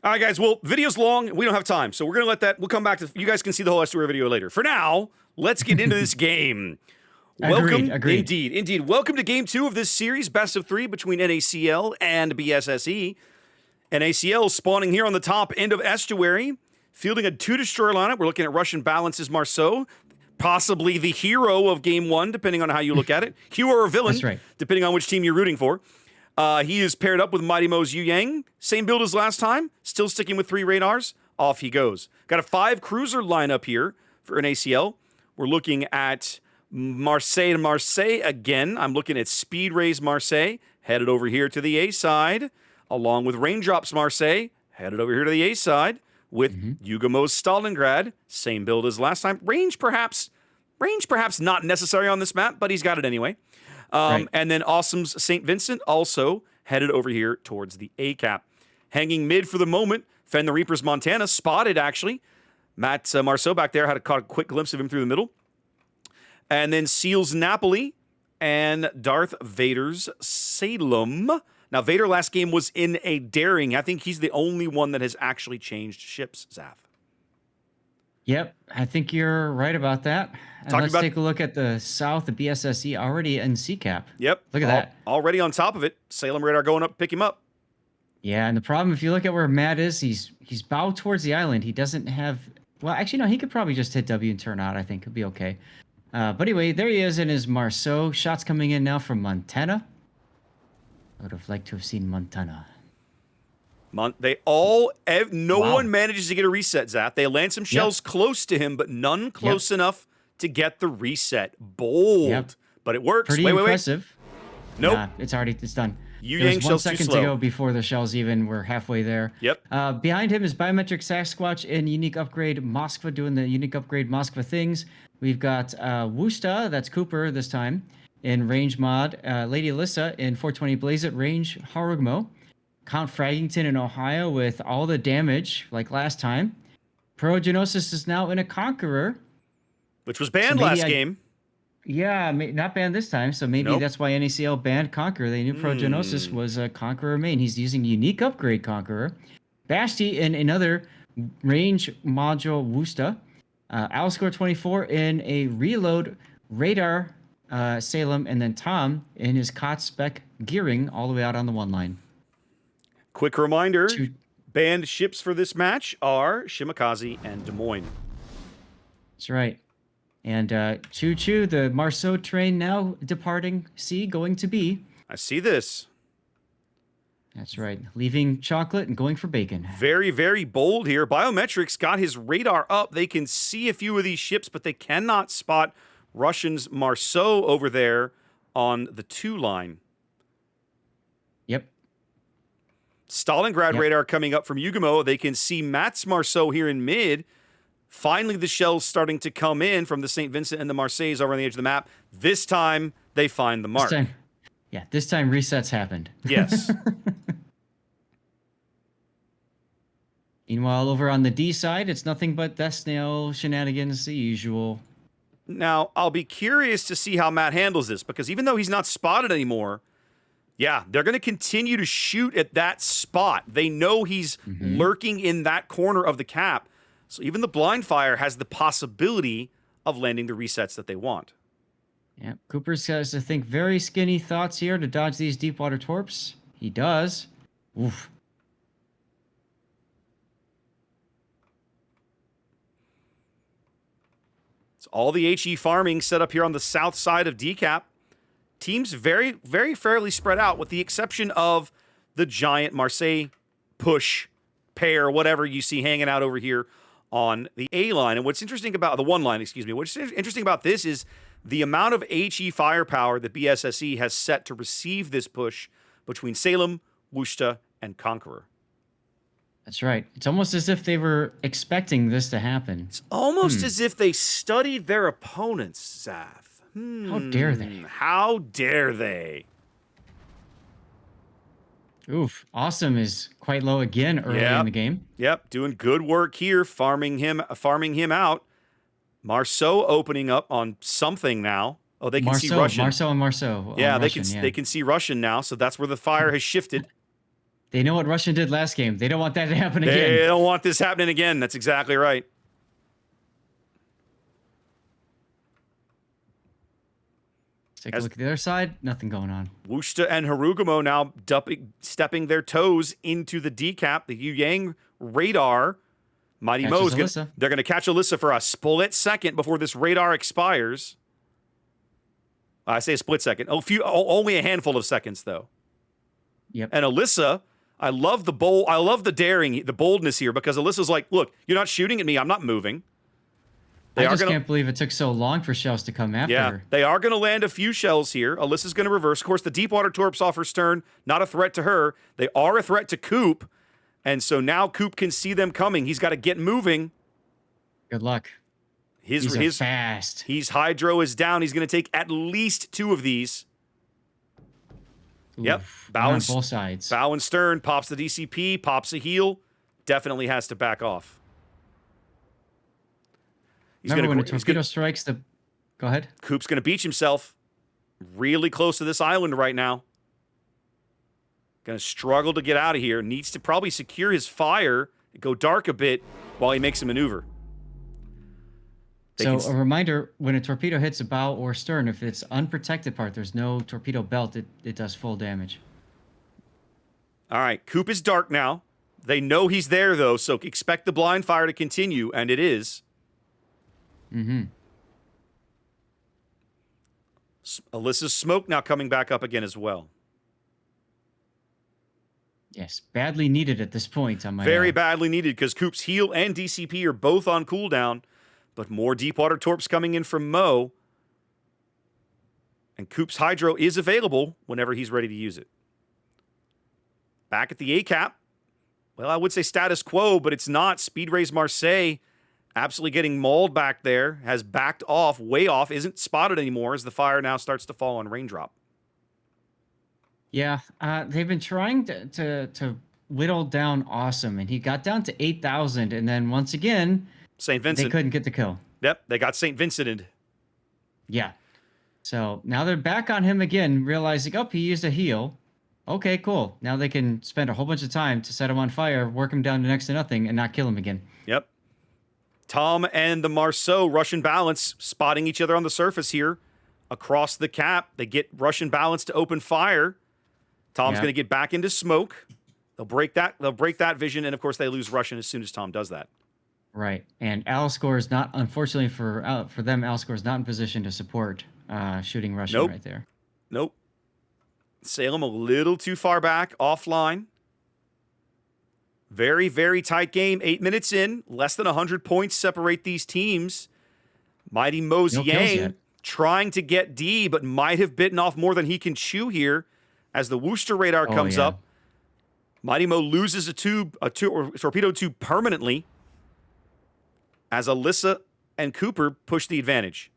All right, guys. Well, video's long. We don't have time, so we're going to let that. We'll come back to. You guys can see the whole Estuary video later. For now, let's get into this game. Welcome. Agreed. Indeed. Welcome to game 2 of this series, best of 3 between NaCl and BSSE. NaCl spawning here on the top end of Estuary, fielding a 2-destroyer lineup. We're looking at Russian balances Marceau, possibly the hero of game 1, depending on how you look at it. Hero or villain, That's right. depending on which team you're rooting for. He is paired up with Mighty Mo's Yu Yang. Same build as last time, still sticking with 3 radars. Off he goes. Got a 5 cruiser lineup here for NaCl. We're looking at Marseille to Marseille again. I'm looking at Speed Rays Marseille, headed over here to the A side, along with Raindrops Marseille, headed over here to the A side, with Yugamo's Stalingrad, same build as last time. Range perhaps not necessary on this map, but he's got it anyway. Right. And then Awesome's St. Vincent also headed over here towards the A cap. Hanging mid for the moment, Fend the Reaper's Montana, spotted actually. Matt Marceau back there had caught a quick glimpse of him through the middle. And then Seal's Napoli and Darth Vader's Salem. Now, Vader last game was in a Daring. I think he's the only one that has actually changed ships, Zaf. Yep, I think you're right about that. And let's take a look at the south, the BSSE already in C cap. Yep. Look at that. Already on top of it. Salem radar going up, pick him up. Yeah, and the problem, if you look at where Matt is, he's bowed towards the island. He doesn't have... Well, actually, no, he could probably just hit W and turn out. I think he'll be okay. But anyway, there he is in his Marceau. Shots coming in now from Montana. I would have liked to have seen Montana. No one manages to get a reset, Zap. They land some shells close to him, but none close enough to get the reset. Bold. But it works. Pretty impressive. Nope. Nah, it's done. Yu-Yang There's 1 shells too second slow. to go before the shells even were halfway there. Yep. Behind him is Biometric Sasquatch and Unique Upgrade Moskva doing the Unique Upgrade Moskva things. We've got Wusta, that's Cooper this time, in Range Mod. Lady Alyssa in 420 Blaze It Range Harugmo. Count Fraggington in Ohio with all the damage like last time. Progenosis is now in a Conqueror. Which was banned last game. Yeah, not banned this time, so maybe that's why NaCl banned Conqueror. They knew Progenosis was a Conqueror main. He's using Unique Upgrade Conqueror. Basti in another Range Module Wusta. Owlscore 24 in a Reload Radar Salem, and then Tom in his COT spec gearing all the way out on the 1 line. Quick reminder, banned ships for this match are Shimakaze and Des Moines. That's right. And Choo Choo, the Marceau train now departing C, going to B. I see this. That's right. Leaving chocolate and going for bacon. Very, very bold here. Biometrics got his radar up. They can see a few of these ships, but they cannot spot Russians' Marceau over there on the 2 line. Yep. Stalingrad radar coming up from Yugamo. They can see Matt's Marceau here in mid. Finally, the shells starting to come in from the St. Vincent and the Marseilles over on the edge of the map. This time, they find the mark. This time resets happened. Yes. Meanwhile, over on the D side, it's nothing but Death Snail shenanigans, the usual. Now, I'll be curious to see how Matt handles this, because even though he's not spotted anymore, they're going to continue to shoot at that spot. They know he's lurking in that corner of the cap. So even the blind fire has the possibility of landing the resets that they want. Yeah, Cooper says to think very skinny thoughts here to dodge these deep water torps. He does. Oof. It's all the HE farming set up here on the south side of DCAP. Teams very, very fairly spread out, with the exception of the giant Marseille push pair, whatever you see hanging out over here on the A line. And what's interesting about the 1 line, what's interesting about this is the amount of HE firepower that BSSE has set to receive this push between Salem, Wusta, and Conqueror. That's right. It's almost as if they were expecting this to happen. It's almost as if they studied their opponents, Zav. How dare they? How dare they? Oof. Awesome is quite low again early in the game. Yep, doing good work here, farming him out. Marceau opening up on something now. Oh, they can see Russian. Marceau and Marceau. Yeah, they can see Russian now, so that's where the fire has shifted. They know what Russian did last game. They don't want that to happen again. They don't want this happening again. That's exactly right. Take a look at the other side. Nothing going on. Wushta and Harugumo now stepping their toes into the decap. The Yu Yang radar. Mighty Mo's they're going to catch Alyssa for a split second before this radar expires. I say a split second. Only a handful of seconds, though. Yep. And Alyssa, I love the daring, the boldness here, because Alyssa's like, look, you're not shooting at me. I'm not moving. I just can't believe it took so long for shells to come after her. They are going to land a few shells here. Alyssa's going to reverse. Of course, the deep water torps off her stern, not a threat to her. They are a threat to Coop. And so now Coop can see them coming. He's got to get moving. Good luck. His fast. His hydro is down. He's going to take at least 2 of these. Oof. Yep. On both sides. Bow and stern. Pops the DCP. Pops a heel. Definitely has to back off. Remember when a torpedo strikes the... Go ahead. Coop's going to beach himself. Really close to this island right now. Going to struggle to get out of here. Needs to probably secure his fire, go dark a bit while he makes a maneuver. So a reminder, when a torpedo hits a bow or stern, if it's unprotected part, there's no torpedo belt, it does full damage. All right, Coop is dark now. They know he's there, though, so expect the blind fire to continue, and it is. Mm-hmm. Alyssa's smoke now coming back up again as well. Yes, badly needed at this point. Very badly needed, because Coop's heel and DCP are both on cooldown, but more deep water torps coming in from Mo. And Coop's hydro is available whenever he's ready to use it. Back at the A-cap. Well, I would say status quo, but it's not. Speed Race Marseille absolutely getting mauled back there, has backed off, way off, isn't spotted anymore as the fire now starts to fall on Raindrop. Yeah, they've been trying to whittle down Awesome, and he got down to 8,000, and then once again, St. Vincent. They couldn't get the kill. Yep, they got St. Vincented. Yeah. So now they're back on him again, realizing, oh, he used a heal. Okay, cool. Now they can spend a whole bunch of time to set him on fire, work him down to next to nothing, and not kill him again. Yep. Tom and the Marceau, Russian balance, spotting each other on the surface here. Across the cap, they get Russian balance to open fire. Tom's going to get back into smoke. They'll break that vision, and of course they lose Russian as soon as Tom does that. Right, and Alscore is not, unfortunately for them, Alscore is not in position to support shooting Russian right there. Nope. Salem a little too far back, offline. Very, very tight game. 8 minutes in, less than 100 points separate these teams. Mighty Mo's Yang trying to get D, but might have bitten off more than he can chew here as the Worcester radar comes up. Mighty Mo loses a torpedo tube permanently as Alyssa and Cooper push the advantage.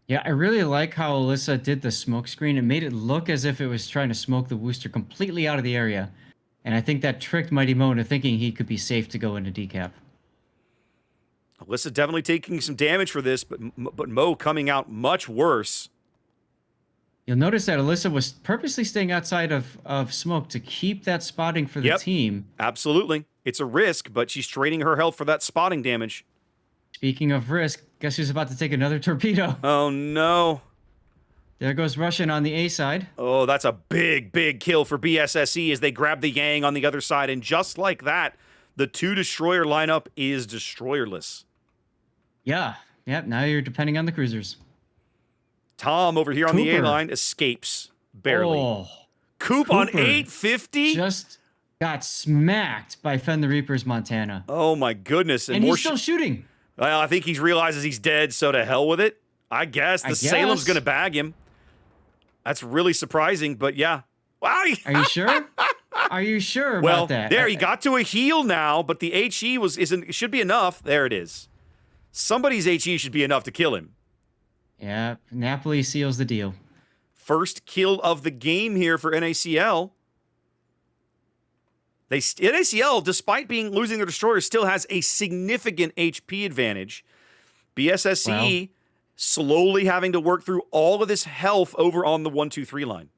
Yeah, I really like how Alyssa did the smoke screen. It made it look as if it was trying to smoke the Worcester completely out of the area. And I think that tricked Mighty Mo into thinking he could be safe to go into decap. Alyssa definitely taking some damage for this, but Mo coming out much worse. You'll notice that Alyssa was purposely staying outside of smoke to keep that spotting for the team. Absolutely. It's a risk, but she's trading her health for that spotting damage. Speaking of risk, guess who's about to take another torpedo? Oh, no. There goes Russian on the A side. Oh, that's a big, big kill for BSSE as they grab the Yang on the other side. And just like that, the 2 destroyer lineup is destroyerless. Yeah. Yep. Now you're depending on the cruisers. Tom over here on the A-line escapes barely. Oh, Coop on 850? Just got smacked by Fend the Reapers, Montana. Oh, my goodness. And he's still shooting. Well, I think he realizes he's dead, so to hell with it. I guess. Salem's going to bag him. That's really surprising, but yeah. Wow. Are you sure? Are you sure about that? There, he got to a heel now, but the HE should be enough. There it is. Somebody's HE should be enough to kill him. Yeah, Napoli seals the deal. First kill of the game here for NaCl. NaCl, despite losing their destroyer, still has a significant HP advantage. BSSE slowly having to work through all of this health over on the 1-2-3 line.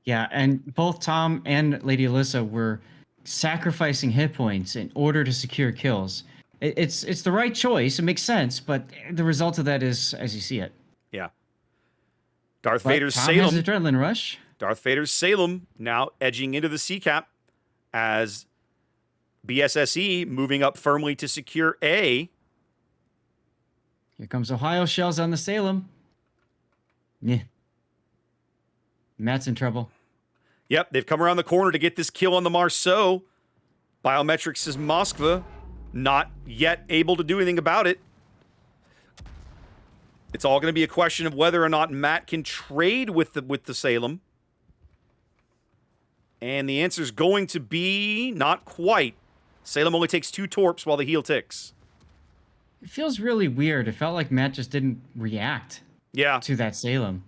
Yeah, and both Tom and Lady Alyssa were sacrificing hit points in order to secure kills. It's the right choice. It makes sense, but the result of that is as you see it. Yeah. Darth But Vader's Tom has Salem. adrenaline rush. Darth Vader's Salem now edging into the sea cap as BSSE moving up firmly to secure A. Here comes Ohio shells on the Salem. Yeah. Matt's in trouble. Yep, they've come around the corner to get this kill on the Marceau. Biometrics is Moskva, not yet able to do anything about it. It's all going to be a question of whether or not Matt can trade with the Salem. And the answer is going to be not quite. Salem only takes 2 torps while the heel ticks. It feels really weird. It felt like Matt just didn't react to that Salem.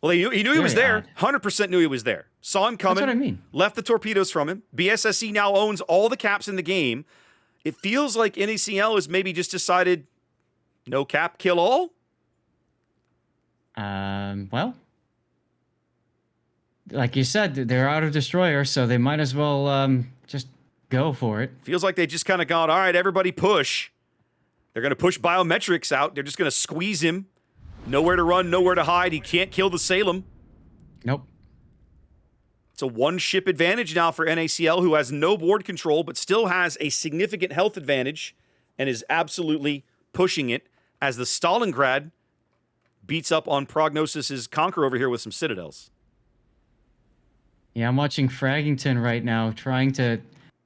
Well, he knew he was there. Odd. 100% knew he was there. Saw him coming. That's what I mean. Left the torpedoes from him. BSSE now owns all the caps in the game. It feels like NaCl has maybe just decided no cap, kill all. Well, like you said, they're out of destroyer, so they might as well just go for it. Feels like they just kind of gone, all right, everybody push. They're going to push biometrics out. They're just going to squeeze him. Nowhere to run, nowhere to hide. He can't kill the Salem. Nope. It's a 1-ship advantage now for NaCl, who has no board control, but still has a significant health advantage and is absolutely pushing it as the Stalingrad beats up on Prognosis's Conqueror over here with some Citadels. Yeah, I'm watching Fraggington right now, trying to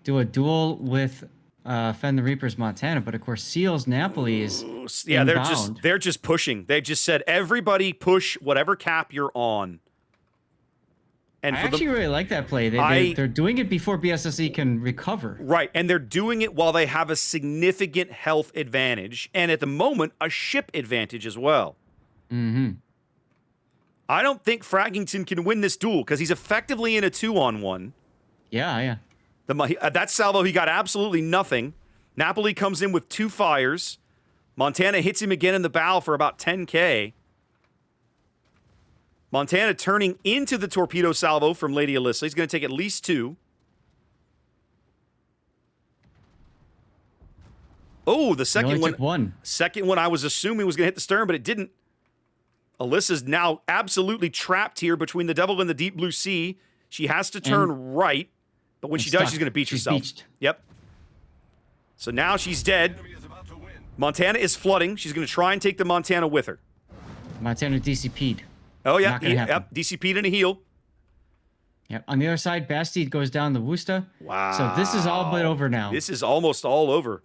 do a duel with Fend the Reaper's Montana, but of course Seal's Napoli is they're just pushing. They just said everybody push whatever cap you're on. And I actually really like that play. They're doing it before BSSE can recover. Right, and they're doing it while they have a significant health advantage, and at the moment, a ship advantage as well. Mm-hmm. I don't think Fraggington can win this duel, because he's effectively in a 2-on-1. Yeah. That salvo, he got absolutely nothing. Napoli comes in with 2 fires. Montana hits him again in the bow for about 10K. Montana turning into the torpedo salvo from Lady Alyssa. He's going to take at least 2. Oh, the second one. Second one I was assuming was going to hit the stern, but it didn't. Alyssa's now absolutely trapped here between the Devil and the Deep Blue Sea. She has to turn right, but when she does, she's going to beach herself. Beached. Yep. So now she's dead. Montana is flooding. She's going to try and take the Montana with her. Montana DCP'd. Oh, yeah. Yep. DCP'd in a heel. Yep. On the other side, Bastide goes down the Worcester. Wow. So this is all but over now. This is almost all over.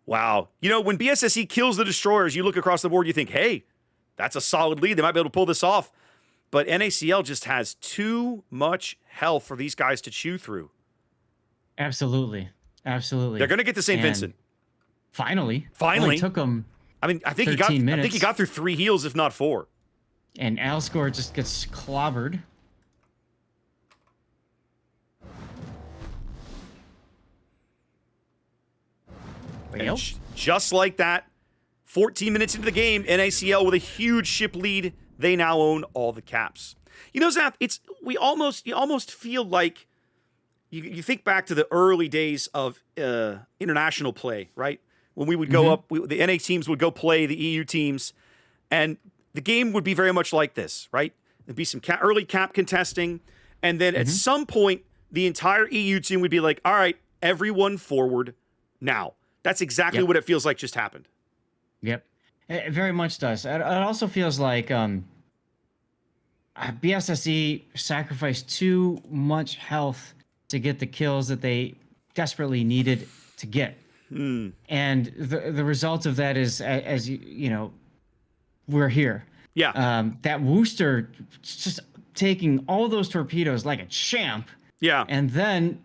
Wow. You know, when BSSE kills the destroyers, you look across the board, you think, hey, that's a solid lead. They might be able to pull this off. But NaCl just has too much health for these guys to chew through. Absolutely. They're going to get to St. Vincent. Finally. Only took them. I mean, I think he got through 3 heals, if not 4. And Alscore just gets clobbered. And just like that, 14 minutes into the game, NaCl with a huge ship lead. They now own all the caps. You know, Zap, you almost feel like you think back to the early days of international play, right? When we would go up, the NA teams would go play the EU teams, and the game would be very much like this, right? There'd be some early cap contesting, and then at some point, the entire EU team would be like, all right, everyone forward now. That's exactly what it feels like just happened. Yep. It very much does. It also feels like BSSE sacrificed too much health to get the kills that they desperately needed to get. And the result of that is, as you know, we're here. Yeah. That Worcester just taking all those torpedoes like a champ. Yeah. And then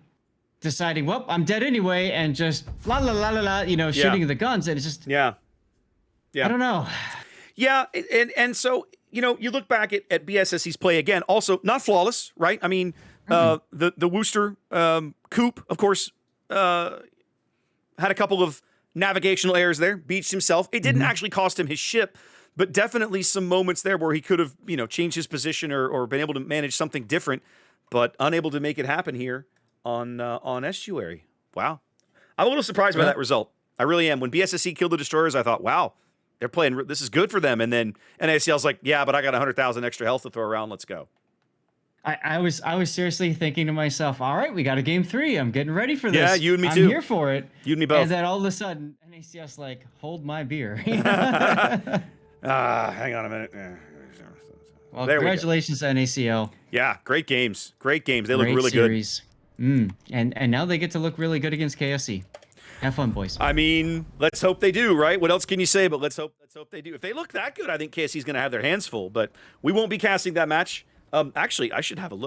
deciding, well, I'm dead anyway, and just shooting the guns. And it's just Yeah. I don't know. Yeah, and so, you know, you look back at BSSE's play again, also not flawless, right? I mean, the Worcester Coop, of course, had a couple of navigational errors there, beached himself. It didn't actually cost him his ship, but definitely some moments there where he could have, changed his position or been able to manage something different, but unable to make it happen here on Estuary. Wow. I'm a little surprised by that result. I really am. When BSSE killed the destroyers, I thought, wow, they're playing. This is good for them. And then NaCl's like, yeah, but I got 100,000 extra health to throw around. Let's go. I was seriously thinking to myself, all right, we got a game 3. I'm getting ready for this. Yeah, you and me too. I'm here for it. You and me both. And then all of a sudden, NaCl's like, hold my beer. Hang on a minute. Well, congratulations to NaCl. Yeah, great games. Great games. They look really series. Good. And now they get to look really good against KSC. Have fun, boys. I mean, let's hope they do, right? What else can you say? But let's hope they do. If they look that good, I think KSC's going to have their hands full. But we won't be casting that match. Actually, I should have a look.